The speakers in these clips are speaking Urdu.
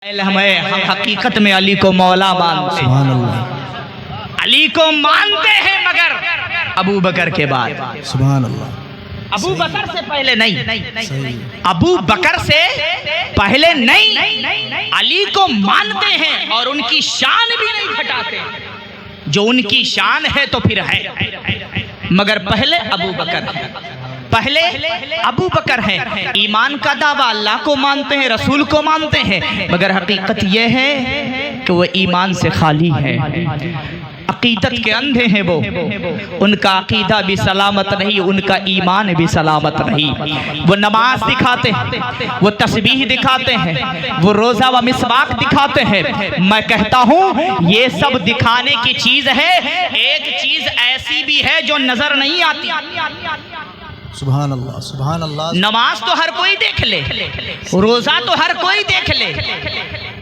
ہم حقیقت میں علی کو مولا مانتے ہیں، علی کو مانتے ہیں مگر ابو بکر کے بعد، سبحان اللہ، ابو بکر سے پہلے نہیں، ابو بکر سے پہلے نہیں، علی کو مانتے ہیں اور ان کی شان بھی نہیں گھٹاتے، جو ان کی شان ہے تو پھر ہے، مگر پہلے ابو بکر ہے، پہلے ابو بکر ہیں۔ ایمان کا دعویٰ اللہ کو مانتے ہیں، رسول کو مانتے ہیں، مگر حقیقت یہ ہے کہ وہ ایمان سے خالی ہے، عقیدت کے اندھے ہیں، وہ ان کا عقیدہ بھی سلامت نہیں، ان کا ایمان بھی سلامت نہیں۔ وہ نماز دکھاتے ہیں، وہ تسبیح دکھاتے ہیں، وہ روزہ و مسواک دکھاتے ہیں، میں کہتا ہوں یہ سب دکھانے کی چیز ہے، ایک چیز ایسی بھی ہے جو نظر نہیں آتی۔ سبحان اللہ، سبحان اللہ۔ نماز تو ہر کوئی دیکھ لے، روزہ تو ہر کوئی دیکھ لے،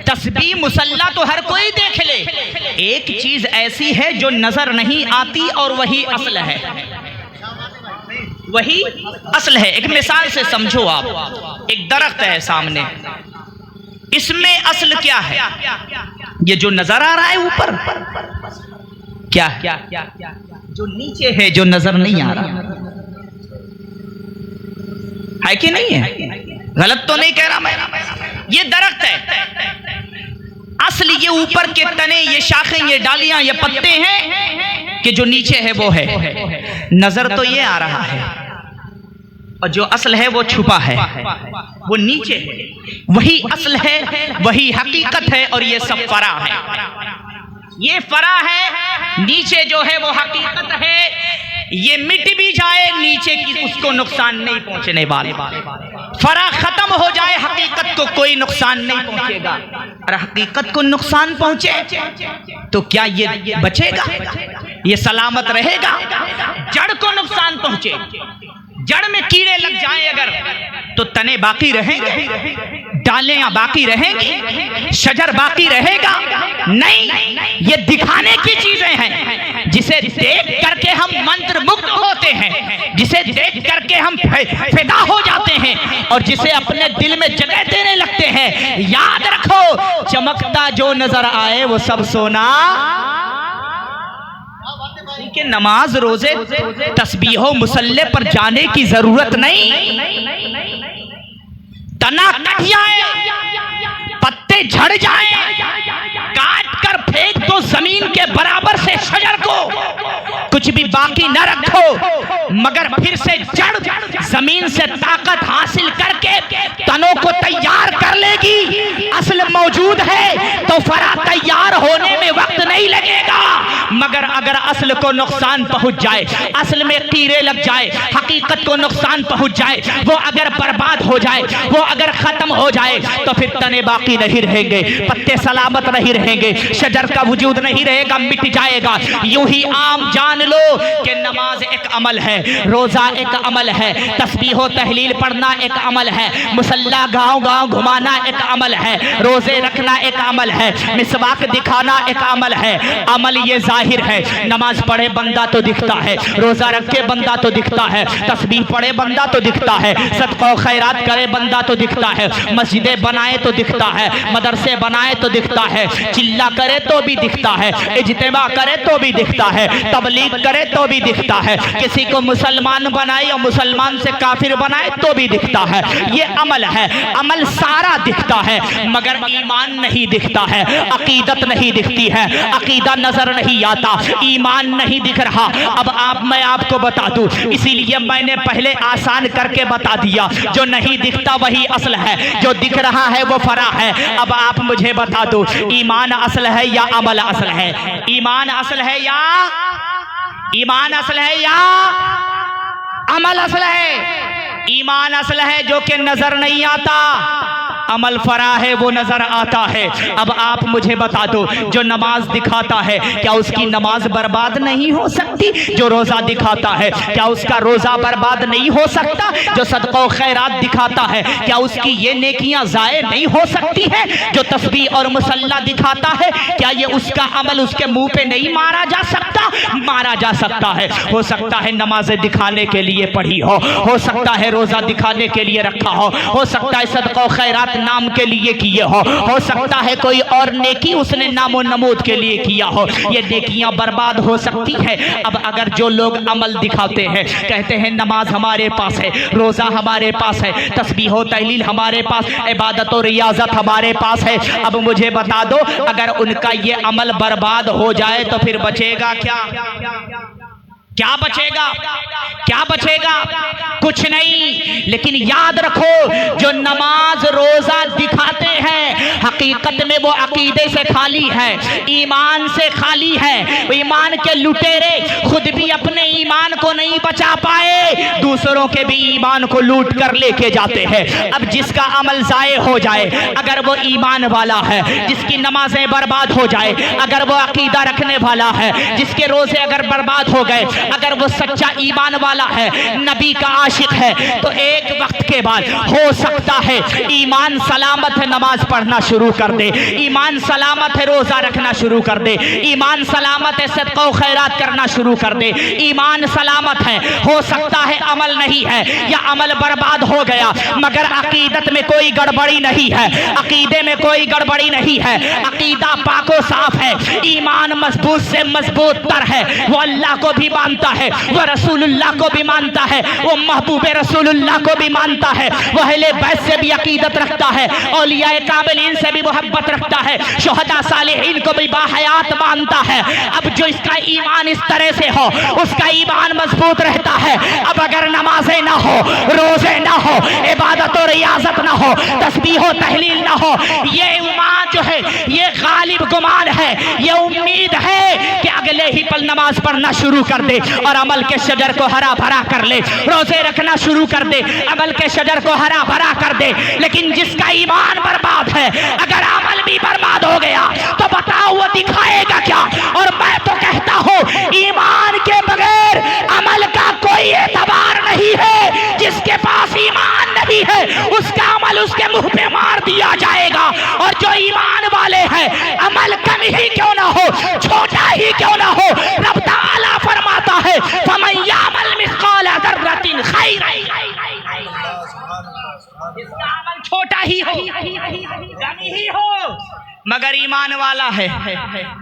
تسبیح مصلی تو ہر کوئی دیکھ لے، ایک چیز ایسی ہے جو نظر نہیں آتی اور وہی اصل ہے، وہی اصل ہے۔ ایک مثال سے سمجھو، آپ ایک درخت ہے سامنے، اس میں اصل کیا ہے؟ یہ جو نظر آ رہا ہے اوپر، کیا جو نیچے ہے جو نظر نہیں آ رہا ہے کہ نہیں ہے؟ غلط تو نہیں کہہ رہا میں؟ یہ درخت ہے، اصل یہ اوپر کے تنے، یہ شاخیں، یہ ڈالیاں، یہ پتے ہیں کہ جو نیچے ہے وہ ہے، نظر تو یہ آ رہا ہے اور جو اصل ہے وہ چھپا ہے، وہ نیچے ہے، وہی اصل ہے، وہی حقیقت ہے، اور یہ سب فرع ہے، یہ فرع ہے، نیچے جو ہے وہ حقیقت ہے، یہ مٹ بھی جائے نیچے کی اس کو نقصان نہیں پہنچنے والا، فرع ختم ہو جائے حقیقت کو کوئی نقصان نہیں پہنچے گا، اور حقیقت کو نقصان پہنچے تو کیا یہ بچے گا؟ یہ سلامت رہے گا؟ جڑ کو نقصان پہنچے، جڑ میں کیڑے لگ جائیں اگر تو تنے باقی رہیں گے، ڈالیاں باقی رہیں گی، شجر باقی رہے گا؟ نہیں، یہ دکھانے کی چیزیں ہیں، جسے دیکھ کر کے ہم منتر مگدھ ہوتے ہیں، جسے دیکھ کر کے ہم فدا ہو جاتے ہیں، اور جسے اپنے دل میں جگہ دینے لگتے ہیں۔ یاد رکھو، چمکتا جو نظر آئے وہ سب سونا، کہ نماز، روزے، تسبیح و مصلی پر جانے کی ضرورت نہیں، تنا کٹ جائے، پتے جھڑ جائیں، کاٹ کر پھینک دو زمین کے برابر سے شجر کو، کچھ بھی باقی نہ رکھو، مگر پھر سے جڑ زمین سے طاقت حاصل کر کے تنوں کو تیار کر لے گی، اصل موجود ہے تو فرع تیار ہونے میں وقت نہیں لگے گا، مگر اگر اصل کو نقصان پہنچ جائے، اصل میں کیڑے لگ جائے، حقیقت کو نقصان پہنچ جائے، وہ اگر برباد ہو جائے، وہ اگر ختم ہو جائے تو پھر تنے باقی نہیں رہیں گے، پتے سلامت نہیں رہیں گے، شجر کا وجود نہیں رہے گا، مٹ جائے گا۔ یوں ہی عام جان لو کہ نماز ایک عمل ہے، روزہ ایک عمل ہے، تسبیح و تحلیل پڑھنا ایک عمل ہے، مصلی گاؤں گاؤں گھمانا ایک عمل ہے، روزے رکھنا ایک عمل ہے، مسواک دکھانا ایک عمل ہے۔ عمل یہ ظاہر ہے، نماز پڑھے بندہ تو دکھتا ہے، روزہ رکھے بندہ تو دکھتا ہے، تسبیح پڑھے بندہ تو دکھتا ہے، صدقہ و خیرات کرے بندہ تو دکھتا ہے، مسجدیں بنائے تو دکھتا ہے، مدرسے بنائے تو دکھتا ہے، چلہ کرے تو بھی دکھتا ہے، اجتماع کرے تو بھی دکھتا ہے، تبلیغ کرے تو بھی دکھتا ہے، کسی کو مسلمان بنائے یا مسلمان سے کافر بنائے تو بھی دکھتا ہے، یہ عمل ہے، عمل سارا دکھتا ہے، مگر ایمان نہیں دکھتا ہے، عقیدت نہیں دکھتی ہے، عقیدہ نظر نہیں آتا، ایمان نہیں دکھ رہا۔ اب میں آپ کو بتا دوں، اسی لیے میں نے پہلے آسان کر کے بتا دیا، جو نہیں دکھتا وہی اصل ہے، جو دکھ رہا ہے وہ فرع ہے۔ اب آپ مجھے بتا دو، ایمان اصل ہے یا عمل اصل ہے؟ ایمان اصل ہے یا ایمان اصل ہے یا عمل اصل ہے؟ ایمان اصل ہے جو کہ نظر نہیں آتا، عمل فرع ہے وہ نظر آتا ہے۔ اب آپ مجھے بتا دو، جو نماز دکھاتا ہے کیا اس کی نماز برباد نہیں ہو سکتی؟ جو روزہ دکھاتا ہے کیا اس کا روزہ برباد نہیں ہو سکتا؟ جو صدقہ و خیرات دکھاتا ہے کیا اس کی یہ نیکیاں ضائع نہیں ہو سکتی ہیں؟ جو تسبیح اور مصلی دکھاتا ہے کیا یہ اس کا عمل اس کے منہ پہ نہیں مارا جا سکتا؟ مارا جا سکتا ہے۔ ہو سکتا ہے نمازیں دکھانے کے لیے پڑھی ہو سکتا ہے روزہ دکھانے کے لیے رکھا ہو سکتا ہے صدقہ و خیرات نام کے لیے کیے ہو سکتا ہے کوئی اور نیکی اس نے نام و نمود کے لیے کیا ہو، یہ نیکیاں برباد ہو سکتی ہے۔ اب اگر جو لوگ عمل دکھاتے ہیں، کہتے ہیں نماز ہمارے پاس ہے، روزہ ہمارے پاس ہے، تسبیح و تہلیل ہمارے پاس، عبادت و ریاضت ہمارے پاس ہے، اب مجھے بتا دو اگر ان کا یہ عمل برباد ہو جائے تو پھر بچے گا کیا؟ کیا بچے گا؟ کیا بچے گا؟ کچھ نہیں۔ لیکن یاد رکھو جو نماز روزہ دکھاتے ہیں حقیقت میں وہ عقیدے سے خالی ہے، ایمان سے خالی ہے۔ ایمان کے لٹیرے خود بھی اپنے ایمان کو نہیں بچا پائے، دوسروں کے بھی ایمان کو لوٹ کر لے کے جاتے ہیں۔ اب جس کا عمل ضائع ہو جائے اگر وہ ایمان والا ہے، جس کی نمازیں برباد ہو جائے اگر وہ عقیدہ رکھنے والا ہے، جس کے روزے اگر برباد ہو گئے اگر وہ سچا ایمان والا ہے، نبی کا عاشق ہے، تو ایک وقت کے بعد ہو سکتا ہے ایمان سلامت ہے نماز پڑھنا شروع کر دے، ایمان سلامت ہے روزہ رکھنا شروع کر دے، ایمان سلامت ہے صدقہ و خیرات کرنا شروع کر دے، ایمان سلامت ہے، ہو سکتا ہے عمل نہیں ہے یا عمل برباد ہو گیا مگر عقیدت میں کوئی گڑبڑی نہیں ہے، عقیدے میں کوئی گڑبڑی نہیں ہے، عقیدہ پاک و صاف ہے، ایمان مضبوط سے مضبوط تر ہے، وہ اللہ کو بھی مانتا ہے، وہ رسول اللہ کو بھی مانتا ہے، وہ محبوب رسول اللہ کو بھی مانتا ہے، وہ اہل بیت سے بھی عقیدت رکھتا ہے، اولیاء کاملین سے بھی محبت رکھتا ہے، شہداء صالحین کو بھی باحیات مانتا ہے۔ اب جو اس کا ایمان اس طرح سے ہو اس کا ایمان مضبوط رہتا ہے۔ اب اگر نمازیں نہ ہو، روزے نہ ہو، عبادت و ریاضت نہ ہو، تسبیح و تہلیل نہ ہو، یہ ایمان جو ہے یہ غالب گمان ہے، یہ امید ہے کہ اگلے ہی پل نماز پڑھنا شروع کر دے اور عمل کے شجر کو ہرا بھرا کر لے، روزے رکھنا شروع کر دے، عمل کے شجر کو ہرا بھرا کر دے۔ لیکن جس کا ایمان برباد ہے اگر عمل بھی برباد ہو گیا تو بتاؤ وہ دکھائے گا کیا؟ اور میں تو کہتا ہوں ایمان کے بغیر عمل کا کوئی اعتبار نہیں ہے۔ جس کے پاس ایمان نہیں ہے اس کا عمل اس کے منہ پہ مار دیا جائے گا، اور جو ایمان والے ہیں عمل کم ہی کیوں نہ ہو، چھوٹا ہی کیوں نہ ہو، رب تعالیٰ فرماتا ہے فَمَن يَعْمَلْ مِثْقَالَ ذَرَّةٍ خَيْرًا، اس کا عمل چھوٹا ہی ہو، کم ہی ہو مگر ایمان والا ہے،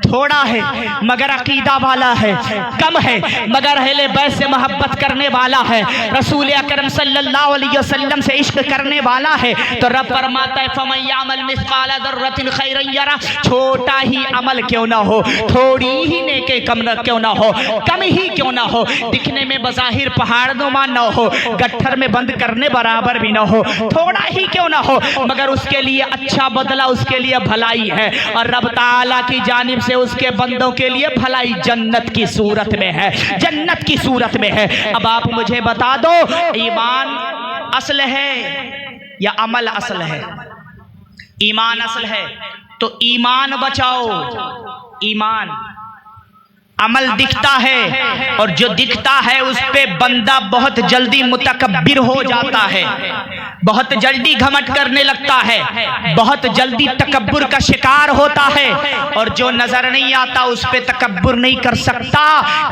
تھوڑا ہے مگر عقیدہ والا ہے، کم ہے مگر اہل بیت سے محبت کرنے والا ہے، رسول اکرم صلی اللہ علیہ وسلم سے عشق کرنے والا ہے، تو رب فرماتا ہے فَمَن يَعْمَلْ مِثْقَالَ ذَرَّةٍ خَيْرًا يَرَهُ، چھوٹا ہی عمل کیوں نہ ہو، تھوڑی ہی نیکی کم کیوں نہ ہو، کم ہی کیوں نہ ہو، دکھنے میں بظاہر پہاڑ نما نہ ہو، گٹھر میں بند کرنے برابر بھی نہ ہو، تھوڑا ہی کیوں نہ ہو مگر اس کے لیے اچھا بدلہ، اس کے لیے بھلائی ہے، اور رب تعالیٰ کی جانب سے اس کے بندوں کے لیے بھلائی جنت کی صورت میں ہے، جنت کی صورت میں ہے۔ اب آپ مجھے بتا دو ایمان اصل ہے یا عمل اصل ہے؟ ایمان اصل ہے تو ایمان بچاؤ، ایمان عمل دکھتا ہے اور جو دکھتا ہے اس پہ بندہ بہت جلدی متکبر ہو جاتا ہے، بہت جلدی گھمنڈ کرنے لگتا ہے، بہت جلدی تکبر کا شکار ہوتا ہے، اور جو نظر نہیں آتا اس پہ تکبر نہیں کر سکتا،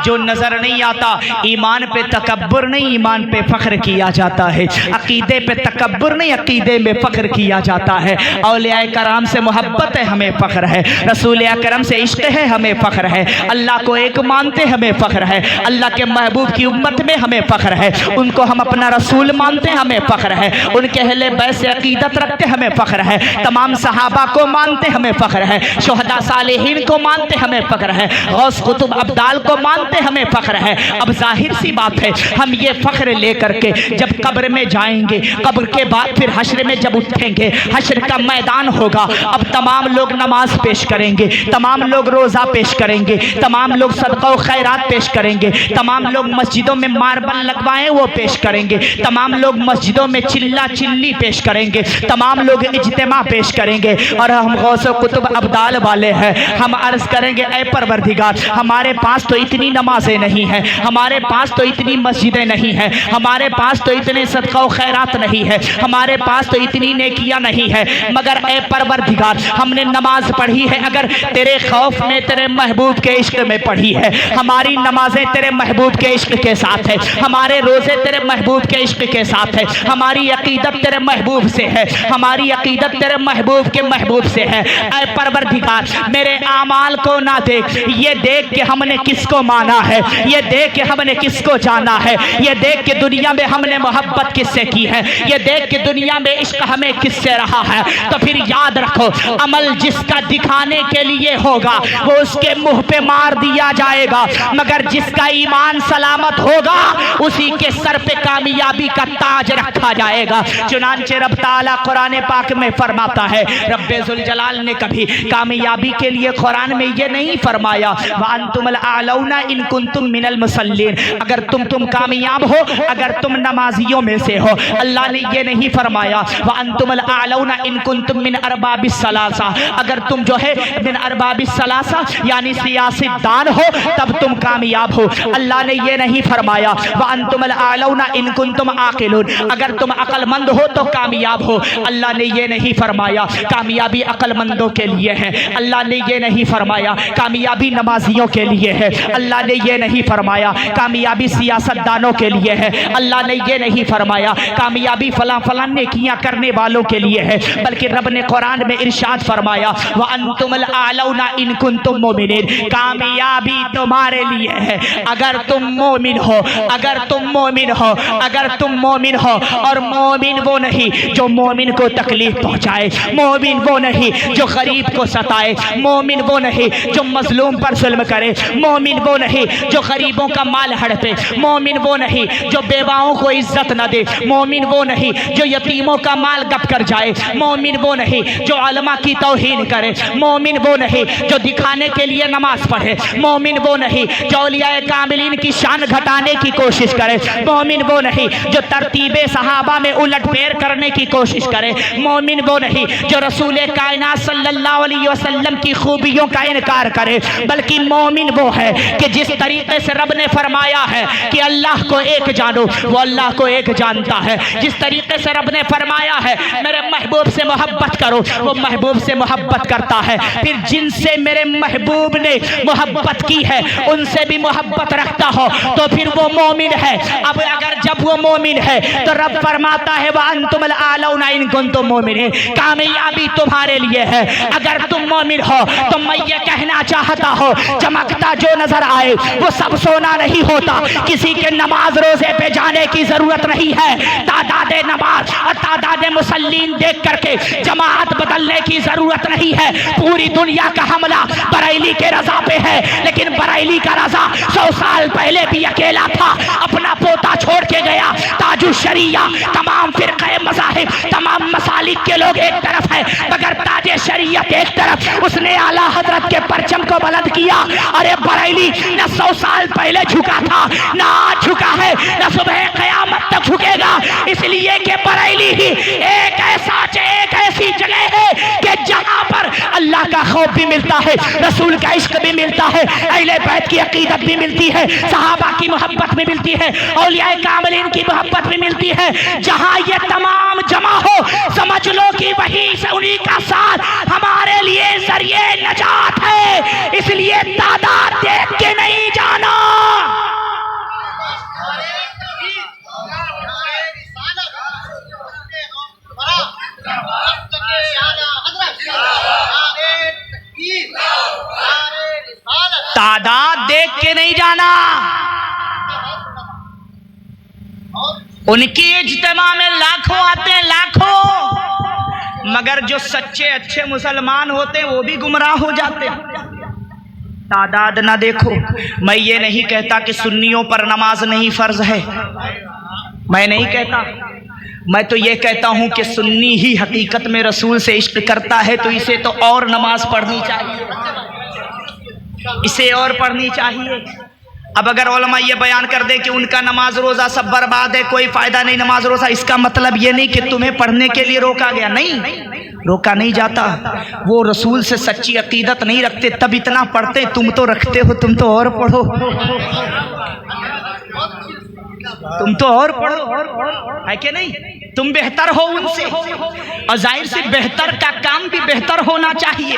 جو نظر نہیں آتا ایمان پہ تکبر نہیں، ایمان پہ فخر کیا جاتا ہے، عقیدے پہ تکبر نہیں، عقیدے میں فخر کیا جاتا ہے، اولیاء کرام سے محبت ہے ہمیں فخر ہے، رسول اکرم سے عشق ہے ہمیں فخر ہے، اللہ کو ایک مانتے ہمیں فخر ہے، اللہ کے محبوب کی امت میں ہمیں فخر ہے، ان کو ہم اپنا رسول مانتے ہمیں فخر ہے، ان کے اہل بیت سے عقیدت رکھتے ہمیں فخر ہے، تمام صحابہ کو مانتے ہمیں فخر ہے، شہداء صالحین کو مانتے ہمیں فخر ہے، غوث قطب ابدال کو مانتے ہمیں فخر ہے۔ اب ظاہر سی بات ہے ہم یہ فخر لے کر کے جب قبر میں جائیں گے، قبر کے بعد پھر حشر میں جب اٹھیں گے، حشر کا میدان ہوگا، اب تمام لوگ نماز پیش کریں گے، تمام لوگ روزہ پیش کریں گے، تمام لوگ صدقہ و خیرات پیش کریں گے، تمام لوگ مسجدوں میں ماربل لگوائیں وہ پیش کریں گے، تمام لوگ مسجدوں میں چلا چلی پیش کریں گے، تمام لوگ اجتماع پیش کریں گے، اور ہم غوث و قطب ابدال والے ہیں، ہم عرض کریں گے اے پروردگار ہمارے پاس تو اتنی نمازیں نہیں ہیں، ہمارے پاس تو اتنی مسجدیں نہیں ہیں، ہمارے پاس تو اتنے صدقہ و خیرات نہیں ہے، ہمارے پاس تو اتنی نیکیاں نہیں ہیں، مگر اے پروردگار ہم نے نماز پڑھی ہے، اگر تیرے خوف میں تیرے محبوب کے عشق میں پڑھی پڑھی ہے. ہماری نمازیں تیرے محبوب کے عشق کے ساتھ ہے, ہمارے روزے تیرے محبوب کے عشق کے ساتھ ہے, ہماری عقیدت تیرے محبوب سے ہے, ہماری عقیدت تیرے محبوب کے محبوب سے ہے. اے پروردگار میرے اعمال کو نہ دیکھ, یہ دیکھ کہ ہم نے کس کو مانا ہے, یہ دیکھ کہ ہم نے کس کو جانا ہے, یہ دیکھ کہ دنیا میں ہم نے محبت کس سے کی ہے, یہ دیکھ کہ دنیا میں عشق ہمیں کس سے رہا ہے. تو پھر یاد رکھو عمل جس کا دکھانے کے لیے ہوگا وہ اس کے منہ پہ مار دیا جائے گا, مگر جس کا ایمان سلامت ہوگا اسی کے سر پہ کامیابی کا تاج رکھا جائے گا. چنانچہ رب تعالیٰ قرآن پاک میں فرماتا ہے, رب ذوالجلال نے کبھی کامیابی کے لیے قرآن میں یہ نہیں فرمایا وَأَنْتُمُ الْأَعْلَوْنَ إِن كُنتُم مِّنَ الْمُصَلِّينَ, اگر تم کامیاب ہو, اگر تم نمازیوں میں سے ہو. اللہ نے یہ نہیں فرمایا وَأَنْتُمُ الْأَعْلَوْنَ إِن كُنتُم مِّنْ أَرْبَابِ الثَّلَاثَةِ, اگر تم جو ہے من ارباب الثلاثہ یعنی سیاست دان ہو تب تم کامیاب ہو. اللہ نے یہ نہیں فرمایا وَأَنْتُمُ الْأَعْلَوْنَ إِن كُنتُم عَاقِلُونَ, اگر تم عقل مند ہو تو کامیاب ہو. اللہ نے یہ نہیں فرمایا کامیابی عقل مندوں کے لیے ہے. اللہ نے یہ نہیں فرمایا کامیابی نمازیوں کے لیے ہے. اللہ نے یہ نہیں فرمایا کامیابی سیاست دانوں کے لیے ہے. اللہ نے یہ نہیں فرمایا کامیابی فلاں فلاں نیکیاں کرنے والوں کے لیے ہے, بلکہ رب نے قرآن میں ارشاد فرمایا وَأَنْتُمُ الْأَعْلَوْنَ إِن كُنتُم مُؤْمِنِينَ, کامیابی تمہارے لیے ہے اگر تم مومن ہو, اگر تم مومن ہو, اگر تم مومن ہو. اور مومن وہ نہیں جو مومن کو تکلیف پہنچائے, مومن وہ نہیں جو غریب کو ستائے, مومن وہ نہیں جو مظلوم پر ظلم کرے, مومن وہ نہیں جو غریبوں کا مال ہڑپے, مومن وہ نہیں جو بیواؤں کو عزت نہ دے, مومن وہ نہیں جو یتیموں کا مال گپ کر جائے, مومن وہ نہیں جو علماء کی توہین کرے, مومن وہ نہیں جو دکھانے کے لیے نماز پڑھے, مومن وہ نہیں جو اولیاء کاملین کی شان گھٹانے کی کوشش کرے, مومن وہ نہیں جو ترتیب صحابہ میں الٹ پھیر کرنے کی کوشش کرے, مومن وہ نہیں جو رسول کائنات صلی اللہ علیہ وسلم کی خوبیوں کا انکار کرے, بلکہ مومن وہ ہے کہ جس طریقے سے رب نے فرمایا ہے کہ اللہ کو ایک جانو وہ اللہ کو ایک جانتا ہے, جس طریقے سے رب نے فرمایا ہے میرے محبوب سے محبت کرو وہ محبوب سے محبت کرتا ہے. پھر جن سے میرے محبوب نے محبت کی ہے ان سے بھی محبت رکھتا ہو تو پھر وہ مومن ہے. اب اگر جب وہ مومن ہے تو رب فرماتا ہے وَأَنْتُمُ الْأَعْلَوْنَ إِن كُنتُم مُؤْمِنِينَ, کامیابی تمہارے لیے ہے اگر تم مومن ہو. تو میں یہ کہنا چاہتا ہوں چمکتا جو نظر آئے وہ سب سونا نہیں ہوتا, کسی کے نماز روزے پہ جانے کی ضرورت نہیں ہے, تعداد نماز اور تعداد مسلین دیکھ کر کے جماعت بدلنے کی ضرورت نہیں ہے. پوری دنیا کا حملہ بریلی کے رضا پہ ہے, لیکن بریلی کا رضا 100 سال پہلے بھی اکیلا تھا, اپنا پوتا چھوڑ کے گیا. تاج الشریعہ تمام فرقہ مذاہب تمام مسالک کے لوگ ایک طرف ہے مگر تاج شریعت ایک طرف, اس نے اعلیٰ حضرت کے پرچم کو بلند کیا. ارے بریلی نہ 100 سال پہلے جھکا تھا نہ آج جھکا ہے نہ صبح قیامت تک جھکے گا, اس لیے کہ بریلی ہی ایک ایسی جگہ ہے کہ جہاں پر اللہ کا خوف بھی ملتا ہے, رسول کا عشق بھی ملتا ہے, اہل بیت کی عقیدت بھی ملتی ہے, صحابہ کی محبت بھی ملتی ہے, اولیاء کاملین کی محبت بھی ملتی ہے. جہاں یہ تمام جمع ہو سمجھ لو کہ وہی سے انہی کا ساتھ ہمارے لیے ذریعہ نجات ہے, اس لیے تعداد دیکھ کے نہیں جانا. تعداد دیکھ کے نہیں جانا. ان کی اجتماع میں لاکھوں آتے ہیں لاکھوں, مگر جو سچے اچھے مسلمان ہوتے ہیں وہ بھی گمراہ ہو جاتے ہیں. تعداد نہ دیکھو. میں یہ نہیں کہتا کہ سنیوں پر نماز نہیں فرض ہے, میں نہیں کہتا, میں تو یہ کہتا ہوں کہ سنی ہی حقیقت میں رسول سے عشق کرتا ہے تو اسے تو اور نماز پڑھنی چاہیے, اسے اور پڑھنی چاہیے. اب اگر علماء یہ بیان کر دے کہ ان کا نماز روزہ سب برباد ہے, کوئی فائدہ نہیں نماز روزہ, اس کا مطلب یہ نہیں کہ تمہیں پڑھنے کے لیے روکا گیا, نہیں روکا نہیں جاتا. وہ رسول سے سچی عقیدت نہیں رکھتے تب اتنا پڑھتے, تم تو رکھتے ہو, تم تو اور پڑھو, تم تو اور پڑھو, ہے کہ نہیں؟ تم بہتر ہو ان سے, اور ظاہر سے بہتر کا کام بھی بہتر ہونا چاہیے.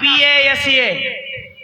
PASA,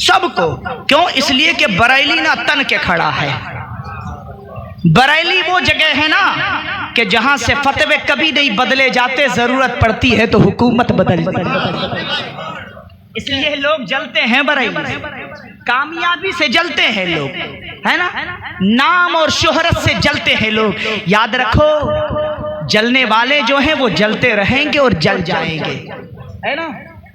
سب کو. کیوں؟ اس لیے کہ بریلی نہ تن کے کھڑا ہے. بریلی وہ جگہ ہے نا کہ جہاں سے فتوے کبھی نہیں بدلے جاتے، ضرورت پڑتی ہے تو حکومت بدل جاتی ہے. اس لیے لوگ جلتے ہیں بریلی سے، کامیابی سے جلتے ہیں لوگ، ہے نا، نام اور شہرت سے جلتے ہیں لوگ. یاد رکھو جلنے والے جو ہیں وہ جلتے رہیں گے اور جل جائیں گے، ہے نا،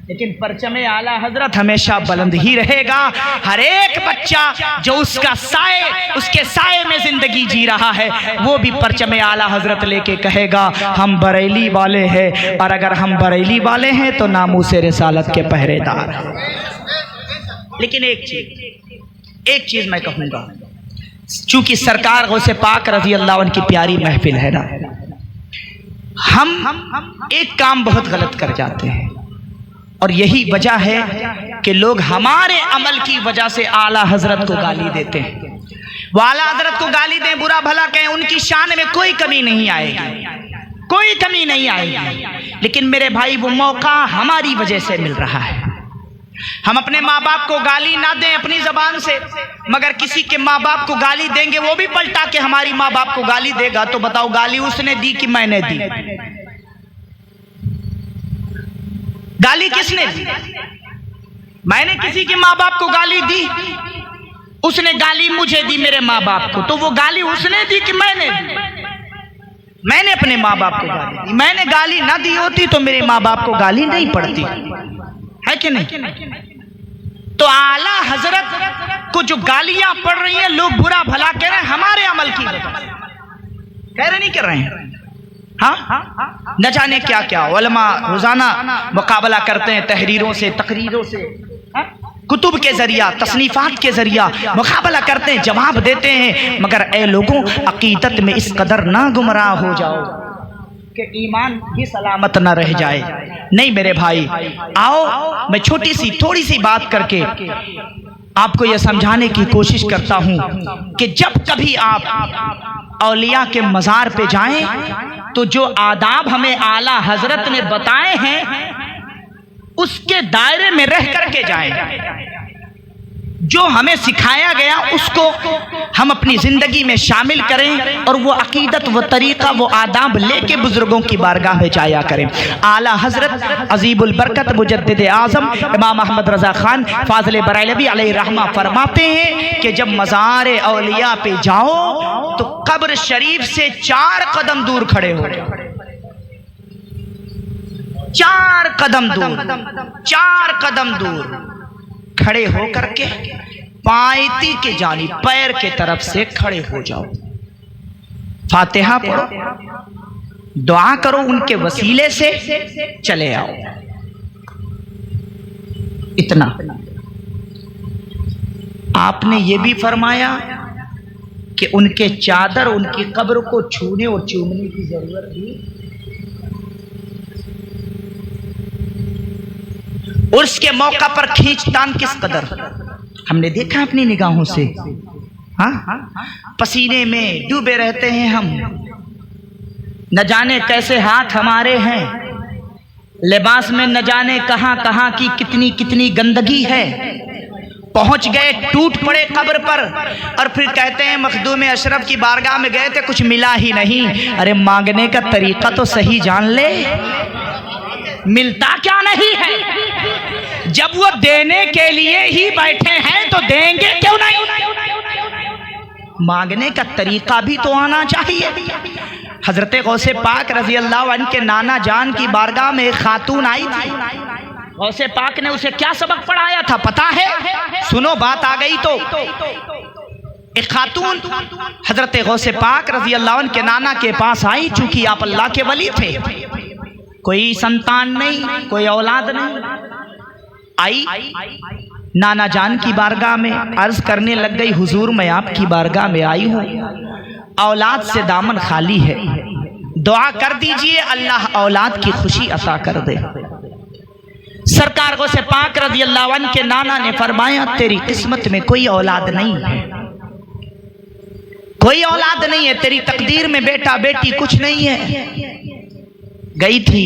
لیکن پرچم اعلیٰ حضرت ہمیشہ بلند ہی رہے گا. ہر ایک بچہ جو اس کا سائے، اس کے سائے میں زندگی جی رہا ہے، وہ بھی پرچم اعلیٰ حضرت لے کے کہے گا ہم بریلی والے ہیں. اور اگر ہم بریلی والے ہیں تو ناموس رسالت کے پہرے دار ہیں. لیکن ایک چیز میں کہوں گا، چونکہ سرکار غوث پاک رضی اللہ عنہ کی پیاری محفل ہے نا، ہم ایک کام بہت غلط کر جاتے ہیں، اور یہی وجہ ہے کہ لوگ ہمارے عمل کی وجہ سے اعلیٰ حضرت کو گالی دیتے ہیں. وہ اعلیٰ حضرت کو گالی دیں، برا بھلا کہیں، ان کی شان میں کوئی کمی نہیں آئے گی، کوئی کمی نہیں آئے گی. لیکن میرے بھائی وہ موقع ہماری وجہ سے مل رہا ہے. ہم اپنے ماں باپ کو گالی نہ دیں اپنی زبان سے، مگر کسی کے ماں باپ کو گالی دیں گے، وہ بھی پلٹا کے ہماری ماں باپ کو گالی دے گا، تو بتاؤ گالی اس نے دی کہ میں نے دی؟ گالی کس نے دی؟ میں نے کسی کے ماں باپ کو گالی دی، اس نے گالی مجھے دی میرے ماں باپ کو، تو وہ گالی اس نے دی کہ میں نے دی؟ میں نے اپنے ماں باپ کو گالی دی. میں نے گالی نہ دی ہوتی تو میرے ماں باپ کو گالی نہیں پڑتی، ہے کہ نہیں؟ تو اعلیٰ حضرت کو جو گالیاں پڑ رہی ہیں، لوگ برا بھلا کہہ رہے ہیں ہمارے عمل کی وجہ سے، کہہ رہے نہیں کر رہے ہیں. ہاں نہ جانے کیا کیا علماء روزانہ مقابلہ کرتے ہیں، تحریروں سے، تقریروں سے، کتب کے ذریعہ، تصنیفات کے ذریعہ مقابلہ کرتے ہیں، جواب دیتے ہیں. مگر اے لوگوں، عقیدت میں اس قدر نہ گمراہ ہو جاؤ کہ ایمان بھی سلامت نہ رہ جائے. نہیں میرے بھائی، آؤ میں تھوڑی سی بات کر کے آپ کو یہ سمجھانے کی کوشش کرتا ہوں کہ جب کبھی آپ اولیاء کے مزار پہ جائیں تو جو آداب ہمیں اعلیٰ حضرت نے بتائے ہیں اس کے دائرے میں رہ کر کے جائیں. جو ہمیں سکھایا گیا اس کو ہم اپنی زندگی میں شامل کریں، اور وہ عقیدت، وہ طریقہ، وہ آداب لے کے بزرگوں کی بارگاہ میں جایا کریں. اعلیٰ حضرت عظیم البرکت مجدد اعظم امام احمد رضا خان فاضل بریلوی علیہ رحمہ فرماتے ہیں کہ جب مزار اولیاء پہ جاؤ تو قبر شریف سے 4 قدم دور کھڑے ہو جاؤ. 4 قدم دور کھڑے ہو کر کے پائتی کے جانب، پیر کے طرف سے کھڑے ہو جاؤ. فاتحہ پڑھو، دعا کرو، ان کے وسیلے سے چلے آؤ. اتنا. آپ نے یہ بھی فرمایا کہ ان کے چادر، ان کی قبر کو چھونے اور چومنے کی ضرورت بھی. اور اس کے موقع پر کھینچ تان کس قدر ہم نے دیکھا اپنی نگاہوں سے. پسینے میں ڈوبے رہتے ہیں ہم، نہ جانے کیسے ہاتھ ہمارے ہیں، لباس میں نہ جانے کہاں کہاں کی کتنی گندگی ہے. پہنچ گئے، ٹوٹ پڑے قبر پر، اور پھر کہتے ہیں مخدوم اشرف کی بارگاہ میں گئے تھے کچھ ملا ہی نہیں. ارے مانگنے کا طریقہ تو صحیح جان لے، ملتا کیا نہیں ہے. جب وہ دینے کے لیے ہی بیٹھے ہیں تو دیں گے کیوں نہیں؟ مانگنے کا طریقہ بھی تو آنا چاہیے. حضرت غوث پاک رضی اللہ عنہ کے نانا جان کی بارگاہ میں ایک خاتون آئی تھی. غوث پاک نے اسے کیا سبق پڑھایا تھا پتا ہے؟ سنو، بات آ گئی تو. ایک خاتون حضرت غوث پاک رضی اللہ عنہ کے نانا کے پاس آئی، چونکہ آپ اللہ کے ولی تھے، کوئی سنتان نہیں، کوئی اولاد نہیں. آئی نانا جان کی بارگاہ میں، عرض کرنے لگ گئی حضور میں آپ کی بارگاہ میں آئی ہوں، اولاد سے دامن خالی ہے، دعا کر دیجئے اللہ اولاد کی خوشی عطا کر دے. سرکار غوث پاک رضی اللہ عنہ کے نانا نے فرمایا تیری قسمت میں کوئی اولاد نہیں ہے، کوئی اولاد نہیں ہے، تیری تقدیر میں بیٹا بیٹی کچھ نہیں ہے. گئی تھی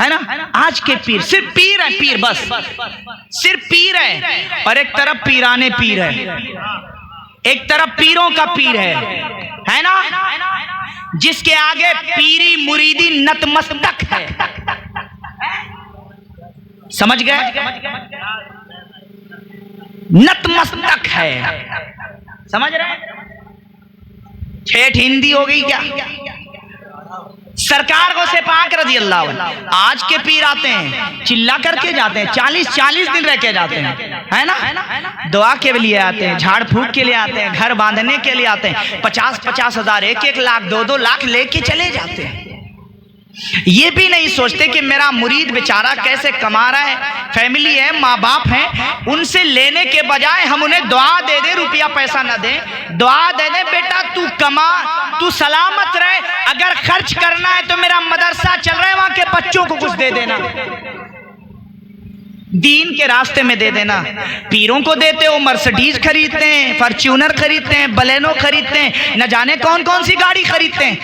ہے نا؟ آج کے پیر صرف پیر ہیں، پیر بس صرف پیر ہیں، اور ایک طرف پیرانے پیر ہے، ایک طرف پیروں کا پیر ہے نا، جس کے آگے پیری مریدی نتمستک ہے. سمجھ گئے؟ نتمستک ہے. سمجھ رہے ہیں؟ ٹھیٹھ ہندی ہو گئی کیا؟ سرکار غوث پاک رضی اللہ عنہ آج کے پیر آتے ہیں، چلا کر کے جاتے ہیں، 40 دن رہ کے جاتے ہیں، ہے نا؟ دعا کے لیے آتے ہیں، جھاڑ پھونک کے لیے آتے ہیں، گھر باندھنے کے لیے آتے ہیں، 50 ہزار، 1 لاکھ، 2 لاکھ لے کے چلے جاتے ہیں. یہ بھی نہیں سوچتے کہ میرا مرید بیچارہ کیسے کما رہا ہے، فیملی ہے، ماں باپ ہیں، ان سے لینے کے بجائے ہم انہیں دعا دے دیں، روپیہ پیسہ نہ دیں، دعا دے دیں بیٹا تو کما، تو سلامت رہے، اگر خرچ کرنا ہے تو میرا مدرسہ چل رہا ہے وہاں کے بچوں کو کچھ دے دینا، دین کے راستے میں دے دینا. پیروں کو دیتے ہو مرسڈیز خریدتے ہیں، فارچونر خریدتے ہیں، بلینو خریدتے ہیں، نہ جانے کون کون سی گاڑی خریدتے ہیں.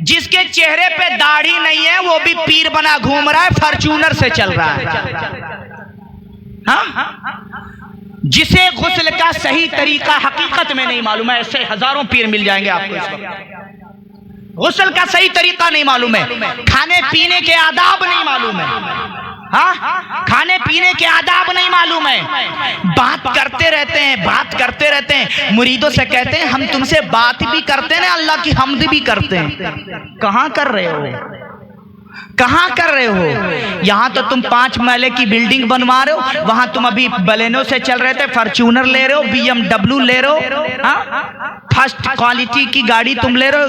جس کے چہرے پہ داڑھی نہیں ہے وہ بھی پیر بنا گھوم رہا ہے، فارچونر سے چل رہا ہے. ہاں، جسے غسل کا صحیح طریقہ حقیقت میں نہیں معلوم ہے، ایسے ہزاروں پیر مل جائیں گے آپ کو اس وقت. غسل کا صحیح طریقہ نہیں معلوم ہے، کھانے پینے کے آداب نہیں معلوم ہے، ہاں، کھانے پینے کے آداب نہیں معلوم ہے، بات کرتے رہتے ہیں، مریدوں سے کہتے ہیں ہم تم سے بات بھی کرتے ہیں، اللہ کی حمد بھی کرتے ہیں. کہاں کر رہے ہو؟ یہاں تو تم 5 محلے کی بلڈنگ بنوا رہے ہو، وہاں تم ابھی بلینو سے چل رہے تھے، فارچونر لے رہے ہو، BMW لے رہے ہو، فرسٹ کوالٹی کی گاڑی تم لے رہے ہو،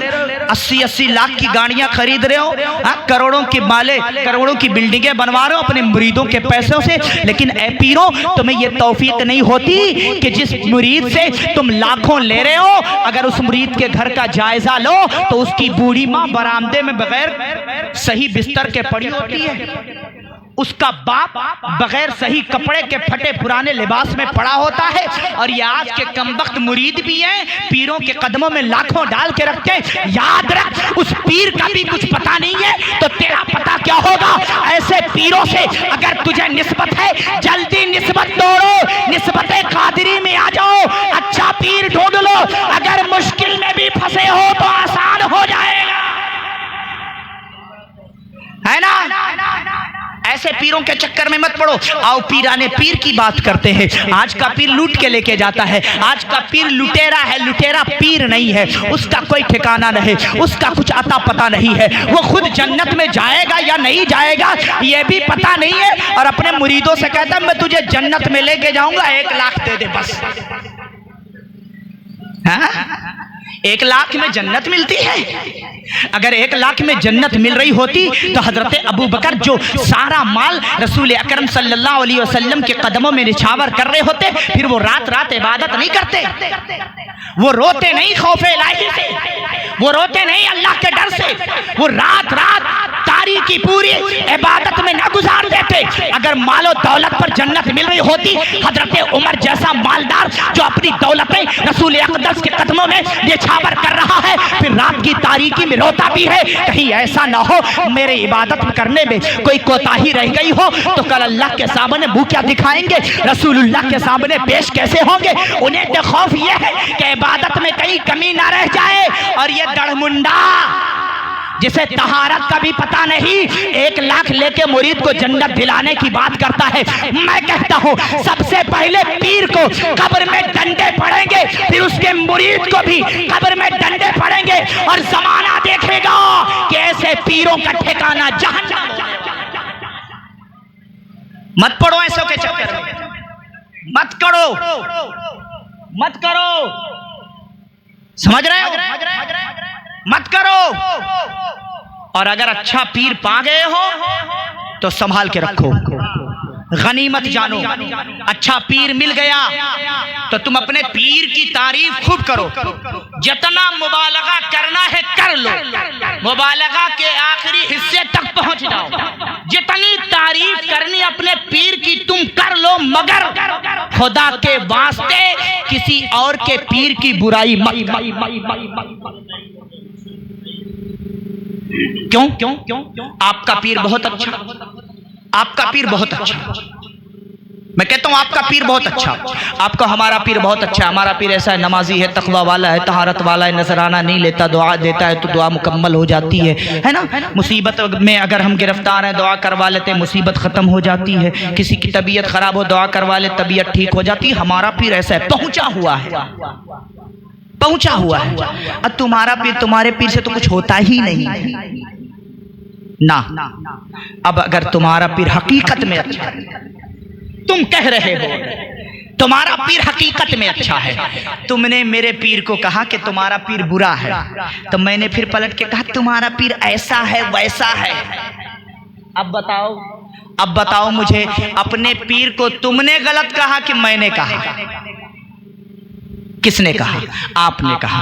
80 لاکھ کی گاڑیاں خرید رہے ہو، کروڑوں کی مالے، کروڑوں کی بلڈنگیں بنوا رہے ہو اپنے مریدوں کے پیسوں سے. لیکن اے پیروں، تمہیں یہ توفیق نہیں ہوتی کہ جس مرید سے تم لاکھوں لے رہے ہو، اگر اس مرید کے گھر کا جائزہ لو تو اس کی بوڑھی ماں برآمدے میں بغیر صحیح بستر کے پڑی ہوتی ہے، اس کا باپ بغیر صحیح کپڑے کے پھٹے پرانے لباس میں پڑا ہوتا ہے. اور یہ آج کے کمبخت مرید بھی ہیں، پیروں کے قدموں میں لاکھوں ڈال کے رکھتے ہیں. یاد رکھ، اس پیر کا بھی کچھ پتہ نہیں ہے تو تیرا پتہ کیا ہوگا؟ ایسے پیروں سے اگر تجھے نسبت ہے، جلدی نسبت توڑو، نسبت قادری میں آ جاؤ، اچھا پیر ڈھونڈ لو، اگر مشکل میں بھی پھنسے ہو تو آسان ہو جائے گا، ہے نا؟ ایسے پیروں کے چکر میں مت پڑو. آؤ پیرانے پیر کی بات کرتے ہیں. آج کا پیر لوٹ کے لے کے جاتا ہے، آج کا پیر لٹیرا ہے، لٹیرا پیر نہیں ہے، اس کا کوئی ٹھکانہ نہیں، اس کا کچھ عطا پتہ نہیں ہے، وہ خود جنت میں جائے گا یا نہیں جائے گا یہ بھی پتہ نہیں ہے، اور اپنے مریدوں سے کہتا ہے میں تجھے جنت میں لے کے جاؤں گا، 1 لاکھ دے دے بس. 1 لاکھ میں جنت ملتی ہے؟ اگر 1 لاکھ میں جنت مل رہی ہوتی تو حضرت ابو بکر جو سارا مال رسول اکرم صلی اللہ علیہ وسلم کے قدموں میں نچھاور کر رہے ہوتے، پھر وہ رات عبادت نہیں کرتے، وہ روتے نہیں خوف الہی سے، وہ روتے نہیں اللہ کے ڈر سے، وہ رات تاریکی پوری عبادت میں نہ گزار دیتے. اگر مال و دولت پر جنت مل رہی ہوتی، حضرت عمر جیسا مالدار جو اپنی دولتیں رسول اقدس کے قدموں میں نچھاور کر رہا ہے، پھر رات کی تاریکی میں روتا بھی ہے، کہیں ایسا نہ ہو میرے عبادت کرنے میں کوئی کوتاہی رہ گئی ہو تو کل اللہ کے سامنے منہ کیا دکھائیں گے، رسول اللہ کے سامنے پیش کیسے ہوں گے. انہیں تو خوف یہ ہے کہ عبادت میں کہیں کمی نہ رہ جائے. اور یہ دڑمنڈا جسے طہارت کا بھی پتہ نہیں 1 لاکھ لے کے مرید کو جنت دلانے کی بات کرتا ہے. میں کہتا ہوں سب سے پہلے پیر کو قبر میں ڈنڈے پڑیں گے، پھر اس کے مرید کو بھی قبر میں ڈنڈے پڑیں گے، اور زمانہ دیکھے گا کہ ایسے پیروں کا ٹھکانہ جہنم. مت پڑو ایسوں کے چکر میں، مت کرو، سمجھ رہے ہو؟ مت کرو. اور اگر اچھا پیر پا گئے ہو تو سنبھال کے رکھو، غنیمت جانو. اچھا پیر مل گیا تو تم اپنے پیر کی تعریف خوب کرو، جتنا مبالغہ کرنا ہے کر لو، مبالغہ کے آخری حصے تک پہنچ جاؤ. جتنی تعریف کرنی اپنے پیر کی تم کر لو، مگر خدا کے واسطے کسی اور کے پیر کی برائی مت. کیوں آپ کا پیر بہت اچھا، آپ کا پیر بہت اچھا، میں کہتا ہوں آپ کا پیر بہت اچھا، آپ کو ہمارا پیر بہت اچھا ہے، ہمارا پیر ایسا ہے، نمازی ہے، تقوی والا ہے، طہارت والا ہے، نذرانہ نہیں لیتا، دعا دیتا ہے تو دعا مکمل ہو جاتی ہے نا؟ مصیبت میں اگر ہم گرفتار ہیں دعا کروا لیتے ہیں، مصیبت ختم ہو جاتی ہے، کسی کی طبیعت خراب ہو دعا کروا لے طبیعت ٹھیک ہو جاتی ہے۔ ہمارا پیر ایسا ہے، پہنچا ہوا ہے، پہنچا ہوا ہے۔ اب تمہارا پیر، تمہارے پیر سے تو کچھ ہوتا ہی نہیں نا۔ اب اگر تمہارا پیر حقیقت میں اچھا ہے، تم کہہ رہے ہو تمہارا پیر حقیقت میں اچھا ہے، تم نے میرے پیر کو کہا کہ تمہارا پیر برا ہے، تو میں نے پھر پلٹ کے کہا تمہارا پیر ایسا ہے ویسا ہے۔ اب بتاؤ مجھے، اپنے پیر کو تم نے غلط کہا کہ میں نے کہا؟ کس نے کہا؟ آپ نے کہا۔